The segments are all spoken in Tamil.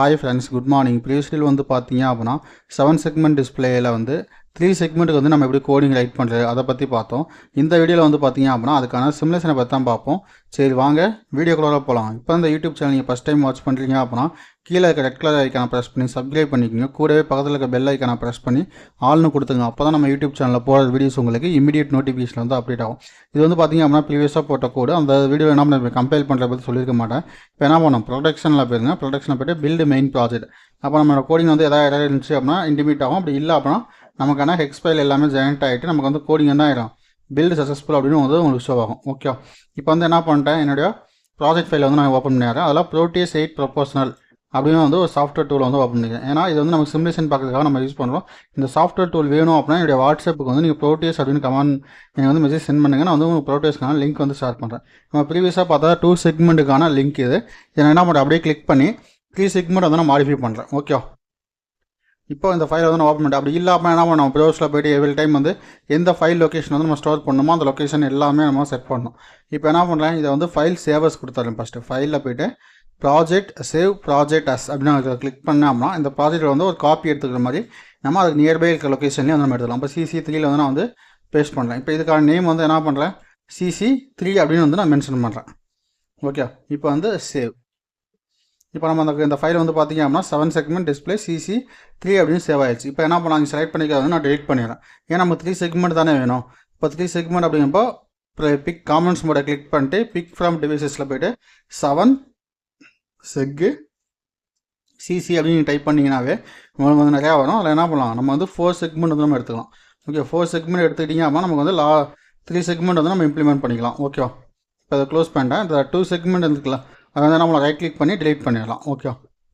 Hi friends, good morning. Previously வந்து பார்த்தீங்க அப்படின்னா 7 செக்மெண்ட் டிஸ்பிளேயில் வந்து 3 செக்மெண்ட்டுக்கு வந்து நம்ம எப்படி கோடிங் ரைட் பண்ணுறது அதை பற்றி பார்த்தோம். இந்த வீடியோவில் வந்து பார்த்தீங்க அப்படின்னா அதுக்கான சிமுலேஷனை பற்றி தான் பார்ப்போம். சரி வாங்க வீடியோக்குள்ளே போகலாம். இப்போ இந்த யூடியூப் சேனல் நீங்கள் ஃபஸ்ட் டைம் வாட்ச் பண்ணுறீங்க அப்படின்னா கீழே இருக்க ரெட் கலர் ஐக்கானை ப்ரெஸ் பண்ணி சப்ஸ்கிரைப் பண்ணிக்கோங்க. கூடவே பக்கத்தில் இருக்க பெல் ஐக்கானை ப்ரெஸ் பண்ணி ஆல்னு கொடுத்துங்க. அப்போ தான் நம்ம யூடியூப் சேனலில் போகிற வீடியோஸ் உங்களுக்கு இமீடியட் நோட்டிஃபிகேஷன் வந்து அப்டேட் ஆகும். இது வந்து பார்த்தீங்க அப்படின்னா ப்ரீவியஸாக போட்ட கோடு அந்த வீடியோ என்ன பண்ண கம்பைல் பண்ணுறத பற்றி சொல்லியிருக்க மாட்டேன். இப்போ என்ன பண்ணோம், ப்ரொடக்ஷனில் போயிருங்க. ப்ரொடக்ஷனில் போய்ட்டு பில்டு மெயின் ப்ராஜெக்ட். அப்போ நம்ம கோடிங் வந்து எதாவது இருந்துச்சு அப்படின்னா இன்டிமேட் ஆகும். அப்படி இல்லை அப்படின்னா நமக்கான ஹெக்ஸ் ஃபைல் எல்லாமே ஜெனரேட் ஆகிட்டு நமக்கு வந்து கோடிங் என்ன ஆகிடும், பில்டு சக்ஸஸ்ஃபுல் அப்படின்னு வந்து உங்களுக்கு ஷோ ஆகும். ஓகே, இப்போ வந்து என்ன பண்ணிட்டேன், என்னுடைய ப்ராஜெக்ட் ஃபைலை வந்து நான் ஓப்பன் பண்ணிடுறேன். அதெல்லாம் ப்ரோட்டியஸ் 8 ப்ரொபோஷனல் அப்படின்னு வந்து ஒரு சாஃப்ட்வேர் டூல் வந்து ஓப்பன் பண்ணிக்கிறேன். ஏன்னா இது வந்து நமக்கு சிமுலேஷன் பார்க்கறதுக்காக நம்ம யூஸ் பண்ணுறோம். இந்த சாஃப்ட்வேர் டூல் வேணும் அப்படின்னா என்னுடைய வாட்ஸ்அப்புக்கு வந்து நீங்கள் ப்ரோட்டியஸ் அப்படின்னு கமெண்ட் நீங்கள் வந்து மெசேஜ் சென்ட் பண்ணுங்கள். நான் வந்து உங்களுக்கு ப்ரோட்டியஸ்க்கான லிங்க் வந்து ஷேர் பண்ணுறேன். நம்ம ப்ரீவியஸாக பார்த்தா 2 செக்மெண்ட்டுக்கான லிங்க் இது. இதை என்ன பண்ணுறேன், அப்படியே கிளிக் பண்ணி 3 செக்மெண்ட் வந்து நான் மாடிஃபை பண்ணுறேன். ஓகே, இப்போ இந்த ஃபைலை வந்து நான் ஓப்பன் பண்ணிட்டேன். அப்படி இல்லாமல் என்ன பண்ணோம், ப்ரௌசரில் போய்ட்டு எவ்ரி டைம் வந்து எந்த ஃபைல் லொக்கேஷன் வந்து நம்ம ஸ்டோர் பண்ணணுமோ அந்த லொக்கேஷன் எல்லாமே நம்ம செட் பண்ணணும். இப்போ என்ன பண்ணுறேன், இதை வந்து ஃபைல் சேவர்ஸ் கொடுத்துறேன். ஃபஸ்ட்டு ஃபைலில் போய்ட்டு ப்ராஜெக்ட் சேவ் ப்ராஜெக்ட் அஸ் அப்படின்னு கிளிக் பண்ணோம்னா இந்த ப்ராஜெக்ட்டில் வந்து ஒரு காப்பி எடுத்துக்கிற மாதிரி நம்ம அதுக்கு நியர்பை இருக்க லொக்கேஷன்லேயே வந்து நம்ம எடுத்துக்கலாம். இப்போ CC3 வந்து நான் வந்து பேஸ்ட் பண்ணுறேன். இப்போ இதுக்கான நேம் வந்து என்ன பண்ணுறேன், CC3 அப்படின்னு வந்து நான் மென்ஷன் பண்ணுறேன். ஓகே, இப்போ வந்து சேவ். இப்போ நம்ம இந்த ஃபைல் வந்து பார்த்தீங்க அப்படின்னா 7 செக்மெண்ட் டிஸ்பிளே CC3 அப்படின்னு சேவ் ஆயிடுச்சு. இப்போ என்ன பண்ணாங்க, செலக்ட் பண்ணிக்கிறது நான் டெலிட் பண்ணிடுறேன். ஏன்னா நமக்கு 3 செக்மெண்ட் தானே வேணும். இப்போ 3 செக்மெண்ட் அப்படிங்கப்போ பிக் காமெண்ட்ஸ் மோட கிளிக் பண்ணிட்டு பிக் ஃப்ரம் டிவைசஸில் போய்ட்டு 7 செக்கு CC அப்படின்னு டைப் பண்ணிங்கனாவே உங்களுக்கு வந்து நிறையா வரும். அதில் என்ன பண்ணலாம், நம்ம வந்து 4 செக்மெண்ட் வந்து நம்ம எடுத்துக்கலாம். ஓகே, 4 செக்மெண்ட் எடுத்துக்கிட்டிங்க அப்படின்னா நமக்கு வந்து 3 செக்மெண்ட் வந்து நம்ம இம்ப்ளிமெண்ட் பண்ணிக்கலாம். ஓகேவா, இப்போ அதை க்ளோஸ் பண்ணிட்டேன். இந்த 2 செக்மெண்ட் இருந்துக்கலாம் அதை வந்து நம்மளை ரைட் கிளிக் பண்ணி டெலிட் பண்ணிடலாம். ஓகே,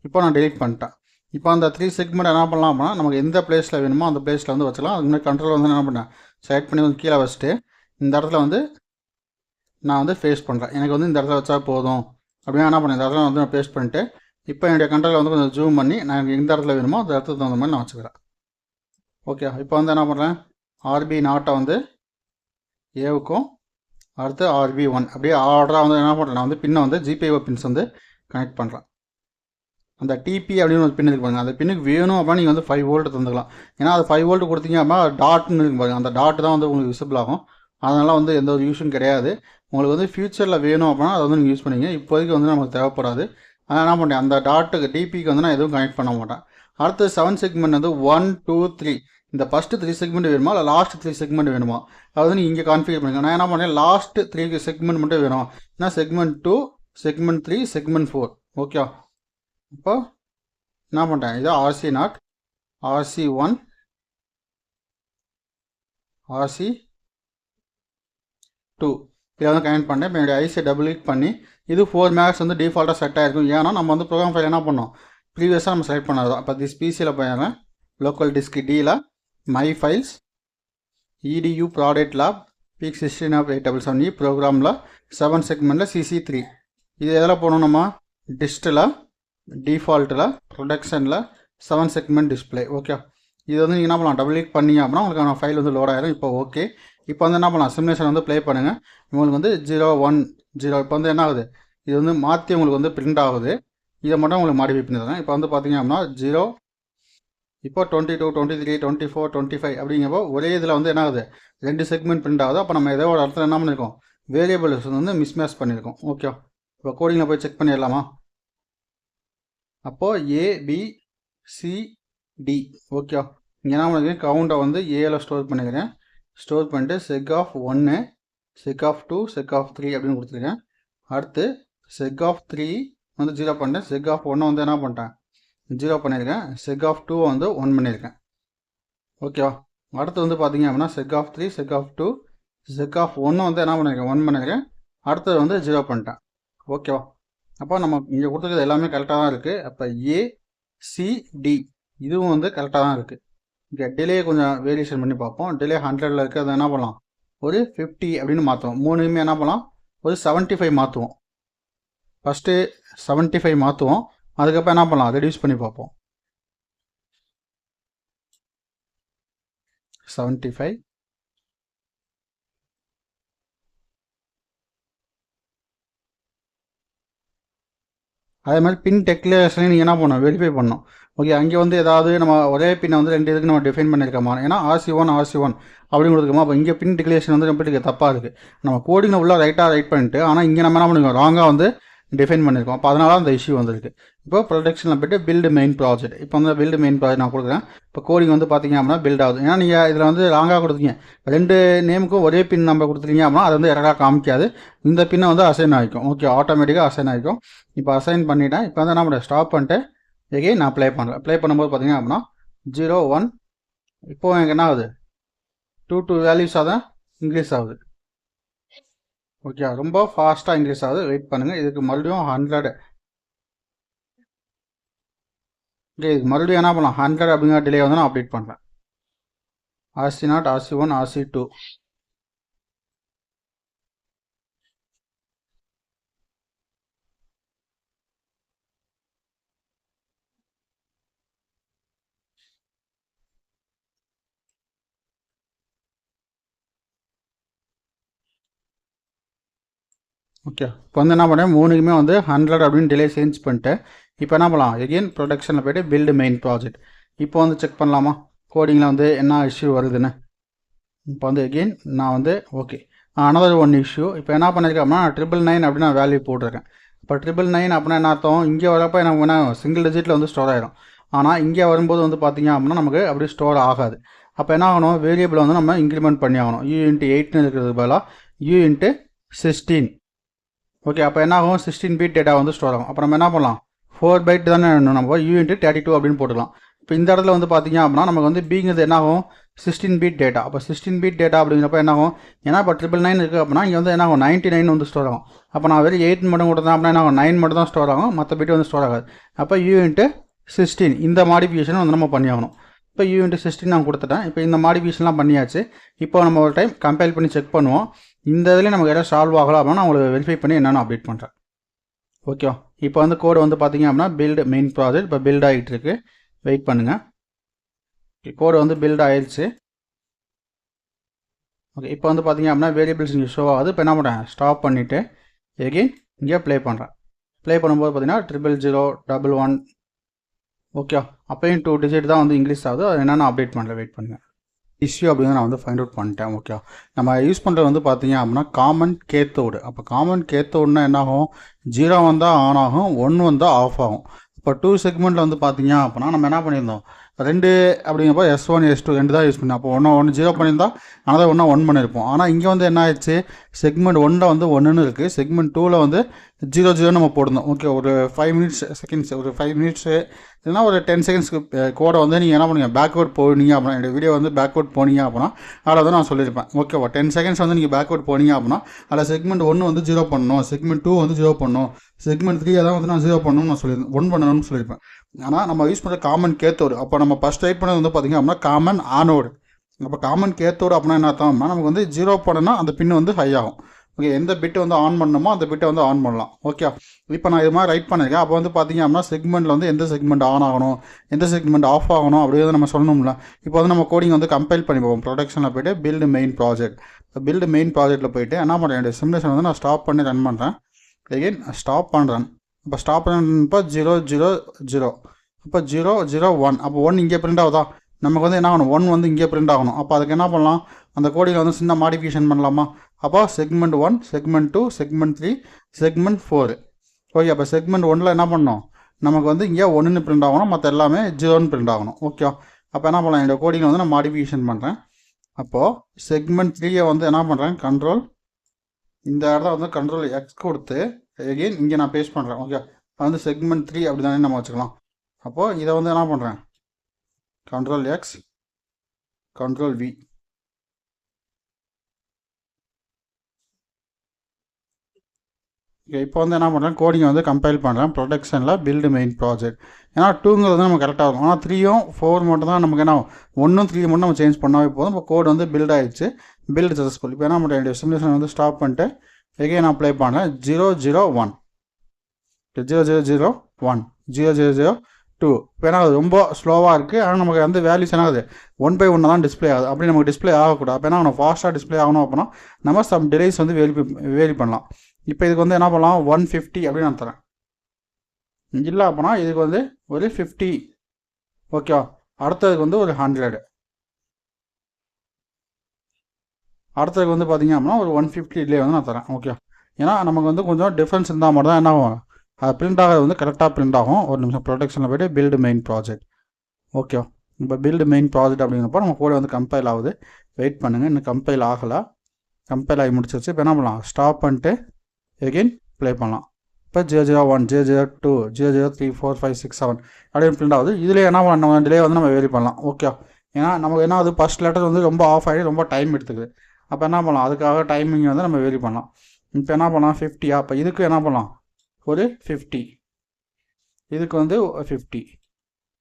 இப்போ நான் டெலிட் பண்ணிட்டேன். இப்போ அந்த 3 செக்மெண்ட் என்ன பண்ணலாம் அப்படின்னா நமக்கு எந்த பிளேஸில் வேணுமோ அந்த பிளேஸில் வந்து வச்சுக்கலாம். அதுக்கு முன்னாடி கண்ட்ரோல் வந்து என்ன பண்ணேன், செலக்ட் பண்ணி வந்து கீழே வச்சுட்டு இந்த இடத்துல வந்து நான் வந்து ஃபேஸ் பண்ணுறேன். எனக்கு வந்து இந்த இடத்துல வச்சா போதும் அப்படின்னா என்ன பண்ணேன், இந்த இடத்துல வந்து நான் பேஸ்ட் பண்ணிட்டு இப்போ என்னுடைய கண்ட்ரோலில் வந்து கொஞ்சம் ஜூம் பண்ணி நான் எந்த இடத்துல வேணுமோ அந்த இடத்துக்கு தகுந்த மாதிரி நான் வச்சுக்கிறேன். ஓகே, இப்போ வந்து என்ன பண்ணுறேன், RB நாட்டை வந்து ஏவுக்கும் அடுத்து RB1 அப்படியே ஆர்டராக வந்து என்ன பண்ணுறேன், நான் வந்து பின்னை வந்து GPIO பின்ஸ் வந்து கனெக்ட் பண்ணுறேன். அந்த TP அப்படின்னு ஒரு பின் இருக்கு பாருங்க, அந்த பின்னுக்கு வேணும் அப்படின்னா நீங்கள் வந்து 5 வோல்ட் தந்துக்கலாம். ஏன்னா அது 5 வோல்ட் கொடுத்தீங்க அப்படின்னா டாட்னு இருக்கு பாருங்க, அந்த டாட் தான் வந்து உங்களுக்கு விசிபிள் ஆகும். அதனால் வந்து எந்த ஒரு யூஸும் கிடையாது. உங்களுக்கு வந்து ஃபியூச்சரில் வேணும் அப்படின்னா அதை வந்து நீங்கள் யூஸ் பண்ணிங்க. இப்போதைக்கு வந்து நமக்கு தேவைப்படாது. அதனால் என்ன பண்ணுறேன், அந்த டாட்டுக்கு டிபிக்கு வந்து நான் எதுவும் கனெக்ட் பண்ண மாட்டேன். அடுத்து 7 செக்மெண்ட் வந்து 1 2 3 இந்த ஃபஸ்ட்டு 3 செக்மெண்ட் வேணுமா இல்லை லாஸ்ட் 3 செக்மெண்ட் வேணுமா அது வந்து நீங்கள் இங்கே கான்ஃபிகர் பண்ணுங்க. நான் என்ன பண்ணேன், லாஸ்ட் 3 செக்மெண்ட் மட்டும் வேணும். ஏன்னா செக்மெண்ட் 2 செக்மெண்ட் 3 செக்மெண்ட் 4. ஓகே, இப்போ என்ன பண்ணுறேன், இது RC0 RC1 RC2 இதை வந்து கனெக்ட் பண்ணேன். இப்போ என்னுடைய ஐசியை டபுள் கிளிக் பண்ணி இது 4 மேக்ஸ் வந்து டிஃபால்ட்டாக செட் ஆகிருக்கும். ஏன்னா நம்ம வந்து ப்ரோக்ராம் ஃபைல் என்ன பண்ணோம், ப்ரீவியஸாக நம்ம செலக்ட் பண்ணது தான். இப்போ திஸ் பிசியில் போயிடுறேன், லோக்கல் டிஸ்க் டியில் my files EDU product lab PIC 16/877 ப்ரோக்ராமில் 7 செக்மெண்ட்டில் CC3 இது எதில் போகணும், நம்ம டிஸ்ட்டில் டிஃபால்ட்டில் ப்ரொடக்ஷனில் 7 செக்மெண்ட் டிஸ்பிளே. ஓகே, இது வந்து நீங்கள் என்ன பண்ணலாம், டபுள் கிளிக் பண்ணிங்க அப்படின்னா உங்களுக்கான ஃபைல் வந்து லோட் ஆயிரும். இப்போ ஓகே, இப்போ வந்து என்ன பண்ணலாம், சிமுலேஷன் வந்து ப்ளே பண்ணுங்கள். உங்களுக்கு வந்து 0 1 0 இப்போ வந்து என்ன ஆகுது, இது வந்து மாற்றி உங்களுக்கு வந்து பிரிண்ட் ஆகுது. இதை மட்டும் உங்களுக்கு மாடிஃபை பண்ணிடுறேன். இப்போ வந்து பார்த்தீங்க அப்படின்னா 0 இப்போ 22 23 24 25 அப்படிங்கிறப்போ ஒரே இதில் வந்து என்ன ஆகுது, 2 செக்மெண்ட் பிரிண்ட் ஆகுது. அப்போ நம்ம ஏதோ ஒரு இடத்துல என்ன பண்ணியிருக்கோம், வேரியபிள்ஸ் வந்து மிஸ்மேட்ச் பண்ணியிருக்கோம். ஓகே, இப்போ கோடிங்கில் போய் செக் பண்ணிடலாமா. அப்போது ABCD ஓகே, இங்கே என்ன பண்ணிக்கிறேன், கவுண்டை வந்து ஏல ஸ்டோர் பண்ணிக்கிறேன். ஸ்டோர் பண்ணிட்டு check of 1 check of 2 check of 3 அப்படின்னு கொடுத்துருக்கேன். அடுத்து செக் ஆஃப் 3 வந்து 0 பண்ணிட்டேன். செக் ஆஃப் 1 வந்து என்ன பண்ணிட்டேன், 0 பண்ணியிருக்கேன். செக் ஆஃப் 2 வந்து 1 பண்ணியிருக்கேன். ஓகேவா, அடுத்து வந்து பார்த்தீங்க அப்படின்னா check of 3 check of 2 check of 1 வந்து என்ன பண்ணியிருக்கேன், 1 பண்ணியிருக்கேன். அடுத்தது வந்து 0 பண்ணிட்டேன். ஓகேவா, அப்போ நம்ம இங்கே கொடுத்துருக்கிறது எல்லாமே கரெக்டாக தான் இருக்குது. அப்போ ACD இதுவும் வந்து கரெக்டாக தான் இருக்குது. இங்கே டிலே கொஞ்சம் வேரியேஷன் பண்ணி பார்ப்போம். டிலே 100ல் இருக்குது, அதை என்ன பண்ணலாம், ஒரு 50 அப்படின்னு மாற்றுவோம். மூணுமே என்ன பண்ணலாம், ஒரு 75 மாற்றுவோம். ஃபஸ்ட்டு 75 மாற்றுவோம், அதுக்கப்புறம் என்ன பண்ணலாம், ரெடியூஸ் பண்ணி பார்ப்போம். 75 50 அதே மாதிரி பின் டெக்ளரேஷனையும் நீங்கள் என்ன பண்ணணும், வெரிஃபை பண்ணணும். ஓகே, அங்கே வந்து ஏதாவது நம்ம ஒரே பின்னை வந்து 2 இதுக்கு நம்ம டிஃபைன் பண்ணியிருக்கோமா, ஏன்னா RC1 அப்படின்னு கொடுத்துருக்கோமா. அப்போ இங்கே பின் டிக்ளரேஷன் வந்து கம்ப்ளீட் தப்பாக இருக்குது. நம்ம கோடிங்கில் உள்ள ரைட்டாக ரைட் பண்ணிட்டு, ஆனால் இங்கே நம்ம என்ன பண்ணிருக்கோம், ராங்காக வந்து டிஃபைன் பண்ணியிருக்கோம். அப்போ அதனால அந்த இஷ்யூ வந்திருக்கு. இப்போ ப்ரொடக்ஷனில் போய்ட்டு பில்டு மெயின் ப்ராஜெக்ட், இப்போ வந்து பில்டு மெயின் ப்ராஜெக்ட் நான் கொடுக்குறேன். இப்போ கோடிங் வந்து பார்த்தீங்க அப்படின்னா பில்ட் ஆகுது. ஏன்னா நீங்கள் இதில் வந்து ராங்காக கொடுத்தீங்க, 2 நேமுக்கும் ஒரே பின் நம்பர் கொடுத்துருக்கீங்க அப்படின்னா அது வந்து எரராக காமிக்காது. இந்த பின்னை வந்து அசைன் ஆகிக்கும். ஓகே, ஆட்டோமேட்டிக்காக அசைன் ஆகிக்கும். இப்போ அசைன் பண்ணிட்டேன். இப்போ வந்து என்ன பண்ணுறேன், ஸ்டாப் பண்ணிட்டு எகெயின் நான் ப்ளே பண்ணுறேன். ப்ளே பண்ணும்போது பார்த்தீங்க அப்படின்னா 0 1 இப்போது எனக்கு என்ன ஆகுது, 2 வேல்யூஸ் தான் இன்க்ரீஸ் ஆகுது. ஓகே, ரொம்ப ஃபாஸ்ட்டாக இன்க்ரீஸ் ஆகுது. வெயிட் பண்ணுங்கள், இதுக்கு மறுபடியும் 100. ஓகே, இதுக்கு மறுபடியும் என்ன பண்ணலாம், 100 அப்படிங்கிற டிலே வந்து நான் அப்டேட் பண்ணுறேன். RC0 RC1 RC2. ஓகே, இப்போ வந்து என்ன பண்ணேன், 3க்குமே வந்து 100 அப்படின்னு டிலே சேஞ்ச் பண்ணிட்டு இப்போ என்ன பண்ணலாம், எகெயின் ப்ரொடக்ஷனில் போய்ட்டு பில்டு மெயின் ப்ராஜெக்ட். இப்போ வந்து செக் பண்ணலாமா கோடிங்கில் வந்து என்ன இஷ்யூ வருதுன்னு. இப்போ வந்து எகெயின் நான் வந்து ஓகே another one இஷ்யூ. இப்போ என்ன பண்ணியிருக்கேன் அப்படின்னா 999 அப்படின்னு நான் வேல்யூ போட்டிருக்கேன். இப்போ 999 அப்படின்னா என்ன அர்த்தம், இங்கே வரப்போ எனக்கு என்ன சிங்கிள் டிஜிட்டில் வந்து ஸ்டோர் ஆகிடும். ஆனால் இங்கே வரும்போது வந்து பார்த்தீங்க அப்படின்னா நமக்கு அப்படி ஸ்டோர் ஆகாது. அப்போ என்ன ஆகணும், வேரியபிள் வந்து நம்ம இன்க்ரிமெண்ட் பண்ணி ஆகணும். U×8ன்னு இருக்கிறது பதிலாக U×16. ஓகே, அப்போ என்ன ஆகும், 16 பீட் டேட்டா வந்து ஸ்டோர் ஆகும். அப்போ நம்ம என்ன பண்ணலாம், 4 பைட் தானே நம்ம U×32 அப்படின்னு போட்டுக்கலாம். இப்போ இந்த இடத்துல வந்து பார்த்தீங்க அப்படின்னா நமக்கு வந்து பிங்கிறது என்ன ஆகும், 16 பீட் டேட்டா. அப்போ 16 பீட் டேட்டா அப்படிங்கிறப்ப என்ன ஆகும், ஏன்னா இப்போ 999 இருக்குது அப்படின்னா இங்கே வந்து என்ன ஆகும், 99 வந்து ஸ்டோர் ஆகும். அப்போ நான் வெறும் 8 மட்டும் கொடுத்தேன் அப்படின்னா என்ன ஆகும், 9 மட்டும் தான் ஸ்டோர் ஆகும், மற்ற பீட் வந்து ஸ்டோர் ஆகாது. அப்போ U×16 இந்த மாடிஃபிகேஷன் வந்து நம்ம பண்ணி ஆகணும். இப்போ U×16 நான் கொடுத்துட்டேன். இப்போ இந்த மாடிஃபிகேஷன்லாம் பண்ணியாச்சு. இப்போ நம்ம ஒரு டைம் கம்பைல் பண்ணி செக் பண்ணுவோம். இந்த இதில் நமக்கு எதாவது சால்வ் ஆகலாம் அப்படின்னா நான் உங்களுக்கு வெரிஃபை பண்ணி என்னென்னு அப்டேட் பண்ணுறேன். ஓகே, இப்போ வந்து கோடு வந்து பார்த்தீங்க அப்படின்னா பில்டு மெயின் ப்ராஜெக்ட் இப்போ பில்ட் ஆகிட்டு இருக்கு. வெயிட் பண்ணுங்கள், கோடு வந்து பில்ட் ஆயிடுச்சு. ஓகே, இப்போ வந்து பார்த்தீங்க அப்படின்னா வேரியபிள்ஸ் இங்கே ஷோ ஆகுது. இப்போ என்ன பண்ணுறேன், ஸ்டாப் பண்ணிவிட்டு எகெயின் இங்கே ப்ளே பண்ணுறேன். ப்ளே பண்ணும்போது பார்த்தீங்கன்னா 00011. ஓகே, அப்போயும் 2 டிஜிட் தான் வந்து இன்க்ரீஸ் ஆகுது. அது என்னென்னு அப்டேட் பண்ணுறேன், வெயிட் பண்ணுங்கள். இஷ்யூ அப்படின்னு நான் வந்து ஃபைண்ட் அவுட் பண்ணிட்டேன். ஓகே, நம்ம யூஸ் பண்ணுறது வந்து பார்த்தீங்க அப்படின்னா காமன் கேத்தோடு. அப்போ காமன் கேத்தோடுனா என்ன ஆகும், 0 வந்தால் ஆன் ஆகும், 1 வந்தால் ஆஃப் ஆகும். இப்போ 2 செக்மெண்ட்டில் வந்து பார்த்தீங்க அப்படின்னா நம்ம என்ன பண்ணியிருந்தோம், 2 அப்படிங்கிறப்போ S1 S2 2 தான் யூஸ் பண்ணோம். அப்போ 1 0 பண்ணியிருந்தா ஆனால் 1 பண்ணியிருப்போம். ஆனால் இங்கே வந்து என்ன ஆயிடுச்சு, செக்மெண்ட் 1ல் வந்து 1ன்னு இருக்குது, செக்மெண்ட் 2ல் வந்து 0 நம்ம போட்டிருந்தோம். ஓகே, ஒரு 5 செகண்ட்ஸ் ஒரு 5 மினிட்ஸு இல்லைனா ஒரு 10 செகண்ட்ஸ்க்கு கோடை வந்து நீங்கள் என்ன பண்ணுங்கள், பேக்வேர்ட் போனீங்க அப்படின்னா, என்னோடய வீடியோ வந்து பேக்வேர்ட் போனீங்க அப்படின்னா அதில் வந்து நான் சொல்லியிருப்பேன். ஓகேவா, 10 செகண்ட்ஸ் வந்து நீங்கள் பேக்வேர்ட் போனீங்க அப்படின்னா அதில் செக்மெண்ட் 1 வந்து 0 பண்ணணும், செக்மெண்ட் 2 வந்து 0 பண்ணணும், செக்மெண்ட் 3 அதான் வந்து நான் 0 பண்ணணும்னு நான் சொல்லியிருந்தேன், 1 பண்ணணும்னு சொல்லியிருப்பேன். ஆனால் நம்ம யூஸ் பண்ணுற காமன் கேத்தோடு. அப்போ நம்ம ஃபஸ்ட் டைப் பண்ணது வந்து பார்த்திங்க அப்படின்னா காமன் ஆனோடு. அப்போ காமன் கேத்தோடு அப்படின்னா என்ன அர்த்தம்னா நமக்கு வந்து 0 பண்ணனா அந்த பின் வந்து ஹை ஆகும். ஓகே, எந்த பிட்டு வந்து ஆன் பண்ணணுமோ அந்த பிட்டை வந்து ஆன் பண்ணலாம். ஓகே, இப்போ நான் இது மாதிரி ரைட் பண்ணியிருக்கேன். அப்போ வந்து பார்த்திங்க அப்படின்னா செக்மெண்ட்டில் வந்து எந்த செக்மெண்ட் ஆன் ஆகணும், எந்த செக்மெண்ட் ஆஃப் ஆகணும் அப்படிங்கிறது நம்ம சொல்லணும்ல. இப்போ வந்து நம்ம கோடிங் வந்து கம்பைல் பண்ணி போவோம். ப்ரொடக்ஷனில் போய்ட்டு build main project. Build main ப்ராஜெக்ட்டில் போய்ட்டு என்ன பண்ணுறேன், என்னுடைய சிமுலேஷன் வந்து நான் ஸ்டாப் பண்ணி ரன் பண்ணுறேன். எகெயின் ஸ்டாப் பண்ணுறேன். இப்போ ஸ்டாப் பண்ணுறப்போ 0 0 0, இப்போ 0 0 1, அப்போ 1 இங்கே பிரிண்ட் ஆகுதா, நமக்கு வந்து என்ன ஆகணும், 1 வந்து இங்கே பிரிண்ட் ஆகணும். அப்போ அதுக்கு என்ன பண்ணலாம், அந்த கோடியில் வந்து சின்ன மாடிஃபிகேஷன் பண்ணலாமா. அப்போ segment 1 segment 2 segment 3 segment 4. Okay, அப்போ செக்மெண்ட் 1ல் என்ன பண்ணணும், நமக்கு வந்து இங்கே 1ன்னு பிரிண்ட் ஆகணும், மற்ற எல்லாமே 0ன்னு பிரிண்ட் ஆகணும். ஓகே, அப்போ என்ன பண்ணலாம், என்னோட கோடியில் வந்து நான் மாடிஃபிகேஷன் பண்ணுறேன். அப்போது செக்மெண்ட் 3 வந்து என்ன பண்ணுறேன், கண்ட்ரோல் இந்த இடத்துல வந்து கண்ட்ரோல் X கொடுத்து எகெயின் இங்கே நான் பேஸ்ட் பண்ணுறேன். ஓகே, வந்து செக்மெண்ட் 3 அப்படி தானே நம்ம வச்சுக்கலாம். அப்போது இதை வந்து என்ன பண்ணுறேன், control X control V. Okay, இப்போ வந்து என்ன பண்ணுறேன், கோடிங்கை வந்து கம்பைல் பண்ணுறேன். ப்ரொடக்ஷனில் பில்டு மெயின் ப்ராஜெக்ட். ஏன்னா 2ங்கிறது வந்து நம்ம கரெக்டாக இருக்கும். ஆனால் 3யும் 4 மட்டும் தான் நமக்கு என்ன ஆகும், 1 3 மட்டும் நம்ம சேஞ்ச் பண்ணாவே போதும். இப்போ கோடு வந்து பில்ட் ஆகிடுச்சு, பில்டு சக்ஸஸ்ஃபுல். இப்போ என்ன பண்ணுறேன், சிமுலேஷன் வந்து ஸ்டாப் பண்ணிட்டு எகெயின் நான் ப்ளே பண்ணுறேன். 0 0 1 0 0 0 1 0 0 0 2. இப்போ ஏன்னா அது ரொம்ப ஸ்லோவாக இருக்குது. ஆனால் நமக்கு வந்து வேல்யூஸ் என்ன ஆகுது, 1 by 1 தான் டிஸ்பிளே ஆகுது. அப்படி நமக்கு டிஸ்பிளே ஆகக்கூடாது. அப்போ என்ன ஃபாஸ்ட்டாக டிஸ்பிளே ஆகணும் அப்படின்னா நம்ம சம் டிலேஸ் வந்து வேரி பண்ணலாம். இப்போ இதுக்கு வந்து என்ன பண்ணலாம், 150 அப்படின்னு நான் தரேன். இல்லை அப்படின்னா இதுக்கு வந்து ஒரு 50. ஓகேவா, அடுத்ததுக்கு வந்து ஒரு 100. அடுத்ததுக்கு வந்து பார்த்தீங்க அப்படின்னா ஒரு 150 டிலே வந்து நான் தரேன். ஓகே, ஏன்னா நமக்கு வந்து கொஞ்சம் டிஃப்ரென்ஸ் இருந்தால் மட்டும் தான் என்ன ஆகும், அது பிரிண்ட் ஆகிறது வந்து கரெக்டாக பிரிண்ட் ஆகும். ஒரு நிமிஷம் ப்ரொடெக்ஷனில் போய்ட்டு பில்டு மெயின் ப்ராஜெக்ட். ஓகே, இப்போ பில்டு மெயின் ப்ராஜெக்ட் அப்படிங்கிறப்போ நம்ம கூட வந்து கம்பைல் ஆகுது. வெயிட் பண்ணுங்கள், இன்னும் கம்பைல் ஆகலை. கம்பைல் ஆகி முடிச்சிருச்சு. இப்போ என்ன பண்ணலாம், ஸ்டாப் பண்ணிட்டு எகெயின் ப்ளே பண்ணலாம். இப்போ 001 002 003 4 5 6 7 அப்படின்னு பிரிண்ட் ஆகுது. இதில் என்ன பண்ண டிலே வந்து நம்ம வேரி பண்ணலாம். ஓகே, ஏன்னா நமக்கு என்ன ஆகுது, ஃபஸ்ட் லெட்டர் வந்து ரொம்ப ஆஃப் ஆகி ரொம்ப டைம் எடுத்துக்குது. அப்போ என்ன பண்ணலாம், அதுக்காக டைமிங் வந்து நம்ம வேரி பண்ணலாம். இப்போ என்ன பண்ணலாம், 50. அப்போ இதுக்கு என்ன பண்ணலாம், ஒரு 50. இதுக்கு வந்து 50.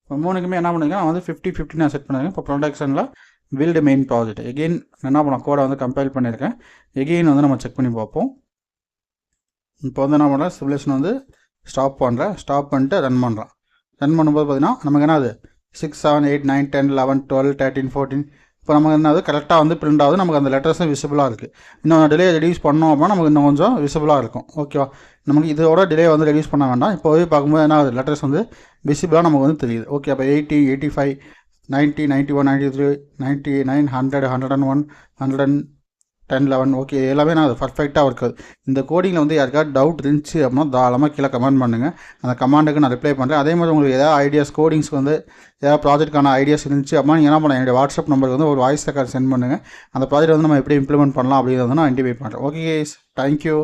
இப்போ மூணுக்குமே என்ன பண்ணுங்க, நான் வந்து 50 நான் செட் பண்ணியிருக்கேன். இப்போ ப்ரொடக்ஷனில் பில்டு மெயின் ப்ராஜெக்ட் எகெயின் என்ன பண்ணலாம், கோடை வந்து கம்பைல் பண்ணியிருக்கேன். எகெயின் வந்து நம்ம செக் பண்ணி பார்ப்போம். இப்போ வந்து என்ன பண்ணுறேன், சிமுலேஷன் வந்து ஸ்டாப் பண்ணுறேன். ஸ்டாப் பண்ணிட்டு ரன் பண்ணுறேன். ரன் பண்ணும்போது பார்த்தீங்கன்னா நமக்கு என்ன ஆகுது, 6 7 8 9 10 11 12 13 14. இப்போ நமக்கு என்ன ஆகுது, கரெக்டாக வந்து பிரிண்ட் ஆகுது. நமக்கு அந்த லெட்டர்ஸும் விசிபிளாக இருக்குது. இன்னும் டிலே ரெடியூஸ் பண்ணோம் அப்படின்னா நமக்கு இன்னும் கொஞ்சம் விசிபிளாக இருக்கும். ஓகேவா, நமக்கு இதோட டிலே வந்து ரெடியூஸ் பண்ண வேண்டாம். இப்போ போய் பார்க்கும்போது என்ன ஆகுது, லெட்டர்ஸ் வந்து விசிபிளாக நமக்கு வந்து தெரியுது. ஓகே, அப்போ 80 85 90 91 93 99 100 101 110 11. ஓகே, எல்லாமே நான் அது பர்ஃபெக்டாக இருக்குது. இந்த கோடிங்கில் வந்து யாருக்காவது டவுட் இருந்துச்சு அப்படின்னா தாராளமாக கீழே கமெண்ட் பண்ணுங்கள். அந்த கமெண்ட்டுக்கு நான் ரிப்ளை பண்ணுறேன். அதே மாதிரி உங்களுக்கு ஏதாவது ஐடியாஸ், கோடிங்ஸ் வந்து ஏதாவது ப்ராஜெக்ட்டுக்கான ஐடியாஸ் இருந்துச்சு அப்படின்னா நீங்கள் என்ன பண்ணலாம், என்னுடைய வாட்ஸ்அப் நம்பருக்கு வந்து ஒரு வாய்ஸ் ரெக்கார்ட் சென்ட் பண்ணுங்கள். அந்த ப்ராஜெக்ட் வந்து நம்ம எப்படி இம்ப்ளிமெண்ட் பண்ணலாம் அப்படிங்கிறத வந்து நான் இன்டிமேட் பண்ணுறேன். Okay guys, thank you.